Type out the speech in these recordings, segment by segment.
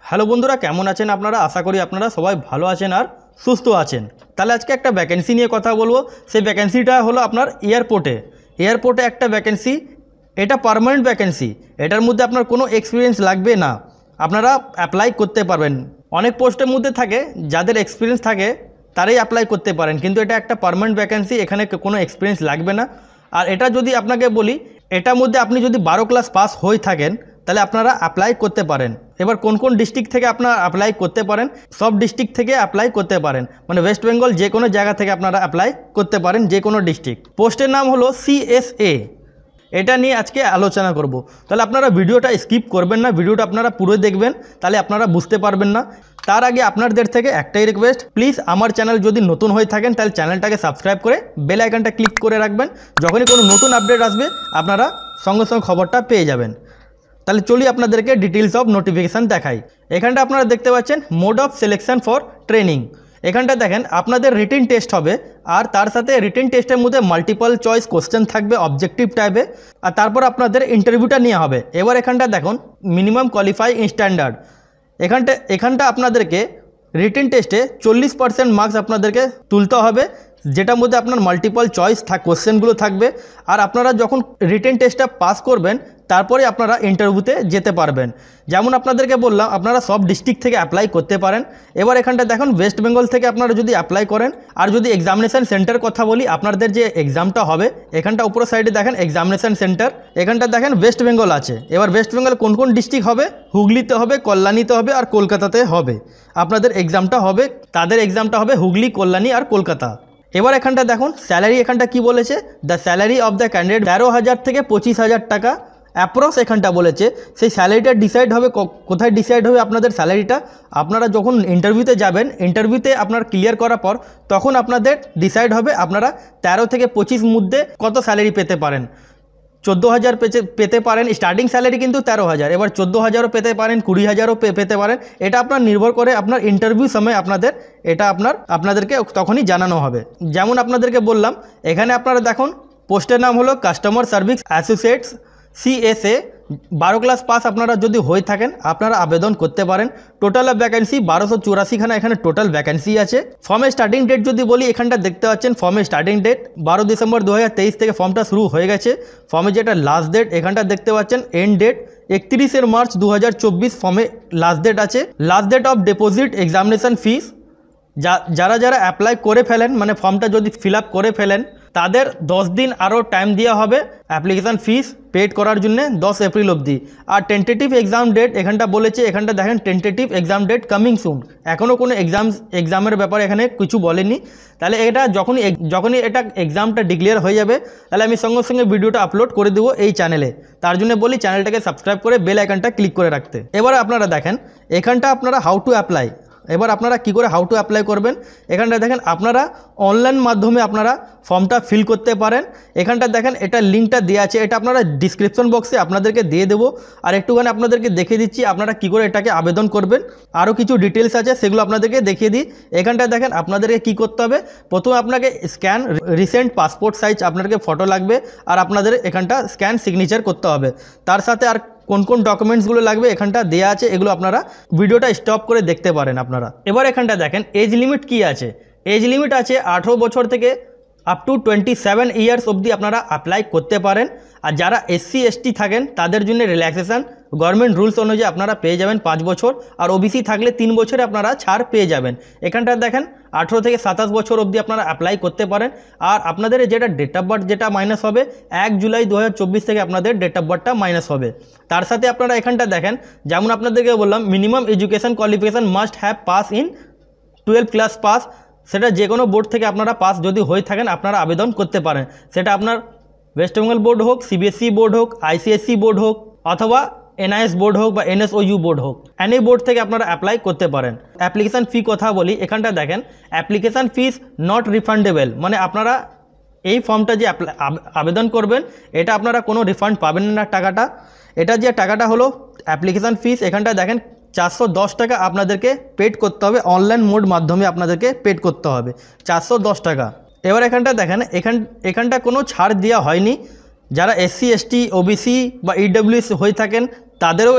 Hello বন্ধুরা, কেমন আছেন আপনারা? আশা করি আপনারা সবাই ভালো আছেন আর সুস্থ আছেন। তাহলে আজকে একটা ভ্যাকেন্সি নিয়ে কথা বলবো। সেই ভ্যাকেন্সিটা হলো আপনার এয়ারপোর্টে একটা ভ্যাকেন্সি। এটা পার্মানেন্ট ভ্যাকেন্সি। এটার মধ্যে আপনার কোনো এক্সপিরিয়েন্স লাগবে না, আপনারা অ্যাপ্লাই করতে পারবেন। অনেক পোস্টের মধ্যে থাকে যাদের এক্সপিরিয়েন্স থাকে তারাই অ্যাপ্লাই করতে পারেন, কিন্তু এটা একটা পার্মানেন্ট ভ্যাকেন্সি, এখানে কোনো এক্সপিরিয়েন্স লাগবে না। আর এটা যদি আপনাকে বলি, এটার মধ্যে আপনি যদি 12 ক্লাস পাস হয়ে থাকেন তাহলে আপনারা অ্যাপ্লাই করতে পারেন। এবার কোন কোন ডিস্ট্রিক্ট থেকে আপনারা অ্যাপ্লাই করতে পারেন? সব ডিস্ট্রিক্ট থেকে অ্যাপ্লাই করতে পারেন, মানে ওয়েস্ট বেঙ্গল যে কোনো জায়গা থেকে আপনারা অ্যাপ্লাই করতে পারেন, যে কোনো ডিস্ট্রিক্ট। পোস্টের নাম হলো CSA। এটা নিয়ে আজকে আলোচনা করব। তাহলে আপনারা ভিডিওটা স্কিপ করবেন না, ভিডিওটা আপনারা পুরো দেখবেন, তাহলে আপনারা বুঝতে পারবেন না। তার আগে আপনাদের থেকে একটাই রিকোয়েস্ট, প্লিজ আমার চ্যানেল যদি নতুন হয়ে থাকেন তাহলে চ্যানেলটাকে সাবস্ক্রাইব করে বেল আইকনটা ক্লিক করে রাখবেন। যখনই কোনো নতুন আপডেট আসবে আপনারা সঙ্গে সঙ্গে খবরটা পেয়ে যাবেন। তাহলে চলি আপনাদেরকে ডিটেলস অফ নোটিফিকেশান দেখাই। এখানটা আপনারা দেখতে পাচ্ছেন mode of selection for training. এখানটা দেখেন আপনাদের রিটেন টেস্ট হবে, আর তার সাথে রিটেন টেস্টের মধ্যে মাল্টিপল চয়েস কোশ্চেন থাকবে অবজেক্টিভ টাইপে, আর তারপর আপনাদের ইন্টারভিউটা নেওয়া হবে। এবার এখানটা দেখুন মিনিমাম কোয়ালিফাইং স্ট্যান্ডার্ড। এখানটা আপনাদেরকে রিটেন টেস্টে 40% মার্কস আপনাদেরকে তুলতে হবে, যেটার মধ্যে আপনার মাল্টিপল চয়েস কোশ্চেনগুলো থাকবে। আর আপনারা যখন রিটেন টেস্টটা পাস করবেন তারপরে আপনারা ইন্টারভিউতে যেতে পারবেন। যেমন আপনাদেরকে বললাম আপনারা সব ডিস্ট্রিক্ট থেকে অ্যাপ্লাই করতে পারেন। এবার এখানটা দেখুন ওয়েস্ট বেঙ্গল থেকে আপনারা যদি অ্যাপ্লাই করেন, আর যদি এক্সামিনেশান সেন্টার কথা বলি, আপনাদের যে এক্সামটা হবে এখানটা উপর সাইডে দেখেন এক্সামিনেশান সেন্টার, এখানটা দেখেন ওয়েস্ট বেঙ্গল আছে। এবার ওয়েস্ট বেঙ্গল কোন কোন ডিস্ট্রিক্ট হবে? হুগলিতে হবে, কল্যাণীতে হবে আর কলকাতাতে হবে। আপনাদের এক্সামটা হবে, তাদের এক্সামটা হবে হুগলি, কল্যাণী আর কলকাতা। এবার এখানটা দেখুন স্যালারি এখানটা কি বলেছে, the salary of the candidate 13,000 থেকে 25,000 টাকা অ্যাপ্রক্স এখানটা বলেছে। সেই স্যালারিটা ডিসাইড হবে কোথায় ডিসাইড হবে আপনাদের স্যালারিটা? আপনারা যখন ইন্টারভিউতে যাবেন, ইন্টারভিউতে আপনার ক্লিয়ার করার পর তখন আপনাদের ডিসাইড হবে আপনারা 13 থেকে 25 মধ্যে কত স্যালারি পেতে পারেন। 14,000 পেতে পারেন, স্টার্টিং স্যালারি কিন্তু 13,000। এবার 14,000ও পেতে পারেন, 20,000ও পেতে পারেন। এটা আপনার নির্ভর করে আপনার ইন্টারভিউ সময় এটা আপনাদেরকে তখনই জানানো হবে। যেমন আপনাদেরকে বললাম, এখানে আপনারা দেখুন পোস্টের নাম হলো customer service associates CSA। 12 class pass আপনারা যদি হয়ে থাকেন আপনারা আবেদন করতে পারেন। টোটাল অফ ভ্যাকেন্সি 1284খানা এখানে টোটাল ভ্যাকেন্সি আছে। ফর্মের স্টার্টিং ডেট যদি বলি, এখানটা দেখতে পাচ্ছেন ফর্মের স্টার্টিং ডেট 12 ডিসেম্বর 2023 থেকে ফর্মটা শুরু হয়ে গেছে। ফর্মে যেটা লাস্ট ডেট এখানটা দেখতে পাচ্ছেন এন্ড ডেট 31 মার্চ 2024 ফর্মে লাস্ট ডেট আছে। Last date of deposit examination fees, যারা অ্যাপ্লাই করে ফেলেন, মানে ফর্মটা যদি ফিল আপ করে ফেলেন তাদের 10 দিন আরও টাইম দেওয়া হবে অ্যাপ্লিকেশান ফিস পেড করার জন্য 10 এপ্রিল অবধি। আর টেন্টেটিভ এক্সাম ডেট এখানটা বলেছে, এখানটা দেখেন tentative exam date coming soon. এখনও কোনো এক্সামের ব্যাপারে এখানে কিছু বলেনি। তাহলে এটা যখনই এটা এক্সামটা ডিক্লেয়ার হয়ে যাবে তাহলে আমি সঙ্গে সঙ্গে ভিডিওটা আপলোড করে দেবো এই চ্যানেলে। তার জন্য বলি চ্যানেলটাকে সাবস্ক্রাইব করে বেল আইকনটা ক্লিক করে রাখতে। এবার আপনারা দেখেন এখানটা আপনারা হাউ টু অ্যাপ্লাই। এবার আপনারা কি করে হাউ টু অ্যাপ্লাই করবেন? এখানটা দেখেন আপনারা অনলাইন মাধ্যমে আপনারা ফর্মটা ফিল করতে পারেন। এখানটা দেখেন এটা লিঙ্কটা দেওয়া আছে, এটা আপনারা ডিসক্রিপশন বক্সে আপনাদেরকে দিয়ে দেবো। আর একটুখানি আপনাদেরকে দেখিয়ে দিচ্ছি আপনারা কি করে এটাকে আবেদন করবেন। আরও কিছু ডিটেলস আছে সেগুলো আপনাদেরকে দেখিয়ে দিই। এখানটা দেখেন আপনাদেরকে কি করতে হবে, প্রথমে আপনাকে স্ক্যান রিসেন্ট পাসপোর্ট সাইজ আপনাদেরকে ফটো লাগবে, আর আপনাদের এখানটা স্ক্যান সিগনেচার করতে হবে। তার সাথে আর কোন কোন ডকুমেন্টসগুলো লাগবে এখানটা দেওয়া আছে, এগুলো আপনারা ভিডিওটা স্টপ করে দেখতে পারেন আপনারা। এবার এখানটা দেখেন এজ লিমিট কি আছে। এজ লিমিট আছে 18 বছর থেকে আপ টু 27 ইয়ার্স অবধি আপনারা অ্যাপ্লাই করতে পারেন। আর যারা SC ST থাকেন তাদের জন্য রিল্যাক্সেশন গভর্নমেন্ট রুলস অনুযায়ী আপনারা পেয়ে যাবেন 5 বছর, আর OBC থাকলে 3 বছরে আপনারা ছাড় পেয়ে যাবেন। এখানটা দেখেন 18 থেকে 27 বছর অবধি আপনারা অ্যাপ্লাই করতে পারেন। আর আপনাদের যেটা ডেট অফ বার্থ যেটা মাইনাস হবে 1 জুলাই 2024 থেকে আপনাদের ডেট অফ বার্থটা মাইনাস হবে। তার সাথে আপনারা এখানটা দেখেন, যেমন আপনাদেরকে বললাম minimum education qualification must have pass in 12 class pass. সেটা যে কোনো বোর্ড থেকে আপনারা পাস যদি হয়ে থাকেন আপনারা আবেদন করতে পারেন। সেটা আপনার ওয়েস্ট বেঙ্গল বোর্ড হোক, CBSE বোর্ড হোক, ICSE বোর্ড হোক, অথবা NIS বোর্ড হোক বা NSOU বোর্ড হোক, এনি বোর্ড থেকে আপনারা অ্যাপ্লাই করতে পারেন। অ্যাপ্লিকেশান ফি কথা বলি, এখানটা দেখেন অ্যাপ্লিকেশান ফিস নট রিফান্ডেবল, মানে আপনারা এই ফর্মটা যে আবেদন করবেন এটা আপনারা কোনো রিফান্ড পাবেন না টাকাটা। এটা যে টাকাটা হলো অ্যাপ্লিকেশান ফিস, এখানটা দেখেন 410 টাকা আপনাদেরকে পেড করতে হবে, অনলাইন মোড মাধ্যমে আপনাদেরকে পেড করতে হবে 410 টাকা। এবার এখানটা দেখেন এখানটা কোনো ছাড় দেওয়া হয়নি। যারা SC ST OBC বা EWS হয়ে থাকেন তাদেরও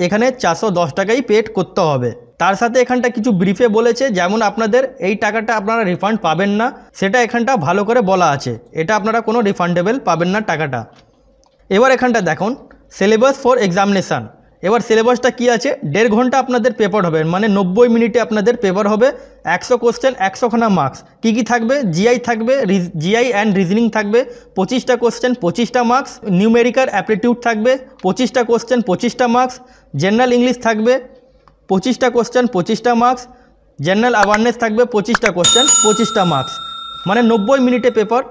এখানে 410 টাকাই পেড করতে হবে। তার সাথে এখানটা কিছু ব্রিফে বলেছে, যেমন আপনাদের এই টাকাটা আপনারা রিফান্ড পাবেন না, সেটা এখানটা ভালো করে বলা আছে। এটা আপনারা কোনো রিফান্ডেবল পাবেন না টাকাটা। এবার এখানটা দেখুন সিলেবাস ফর এক্সামিনেশান। এবার সিলেবাসটা কি আছে, 1.5 ঘন্টা আপনাদের পেপার হবে, মানে 90 মিনিটে আপনাদের পেপার হবে। 100 কোশ্চেন, 100খানা মার্কস। কী থাকবে, জিআই থাকবে, জিআই অ্যান্ড রিজনিং থাকবে 25টা কোশ্চেন 25টা মার্কস, নিউমেরিক্যাল অ্যাপটিটিউড থাকবে 25টা কোশ্চেন 25টা মার্কস, জেনারেল ইংলিশ থাকবে 25টা কোশ্চেন 25টা মার্কস, জেনারেল অ্যাওয়ারনেস থাকবে 25টা কোশ্চেন 25টা মার্কস, মানে 90 মিনিটে পেপার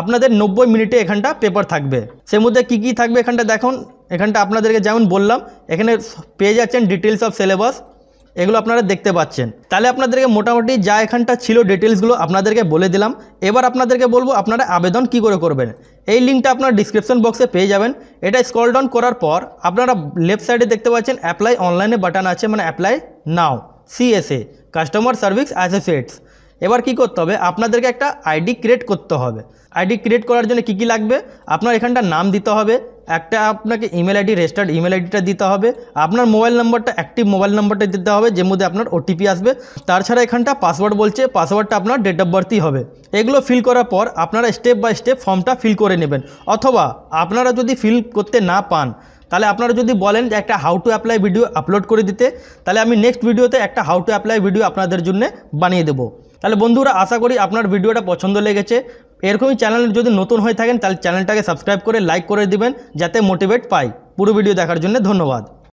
আপনাদের 90 মিনিটে এখানটা পেপার থাকবে। সে মধ্যে কী থাকবে এখানটা দেখুন, এখানটা আপনাদেরকে যেমন বললাম এখানে পেয়ে যাচ্ছেন ডিটেলস অফ সিলেবাস, এগুলো আপনারা দেখতে পাচ্ছেন। তাহলে আপনাদেরকে মোটামুটি যা এখানটা ছিল ডিটেলসগুলো আপনাদেরকে বলে দিলাম। এবার আপনাদেরকে বলবো আপনারা আবেদন কি করে করবেন। এই লিঙ্কটা আপনারা ডিসক্রিপশন বক্সে পেয়ে যাবেন। এটা স্ক্রল ডাউন করার পর আপনারা লেফট সাইডে দেখতে পাচ্ছেন অ্যাপ্লাই অনলাইনে বাটন আছে, মানে অ্যাপ্লাই নাও, CSA কাস্টমার সার্ভিস অ্যাসোসিয়েটস। এবার কি করতে হবে, আপনাদেরকে একটা আইডি ক্রিয়েট করতে হবে। আইডি ক্রিয়েট করার জন্য কী লাগবে, আপনার এখানটা নাম দিতে হবে, একটা আপনাকে ইমেল আইডি, রেজিস্টার্ড ইমেল আইডিটা দিতে হবে, আপনার মোবাইল নাম্বারটা, অ্যাক্টিভ মোবাইল নাম্বারটা দিতে হবে, যে মধ্যে আপনার OTP আসবে। তাছাড়া এখানটা পাসওয়ার্ড বলছে, পাসওয়ার্ডটা আপনার ডেট অফ বার্থই হবে। এগুলো ফিল করার পর আপনারা স্টেপ বাই স্টেপ ফর্মটা ফিল করে নেবেন। অথবা আপনারা যদি ফিল করতে না পান, তাহলে আপনারা যদি বলেন যে একটা how to apply video upload করে দিতে, তাহলে আমি নেক্সট ভিডিওতে একটা হাউ টু অ্যাপ্লাই ভিডিও আপনাদের জন্য বানিয়ে দেবো। তাহলে বন্ধুরা আশা করি আপনার ভিডিওটা পছন্দ লেগেছে। এরকমই চ্যানেল যদি নতুন হয়ে থাকেন তাহলে চ্যানেলটাকে সাবস্ক্রাইব করে লাইক করে দিবেন, যাতে মোটিভেট পাই। পুরো ভিডিও দেখার জন্য ধন্যবাদ।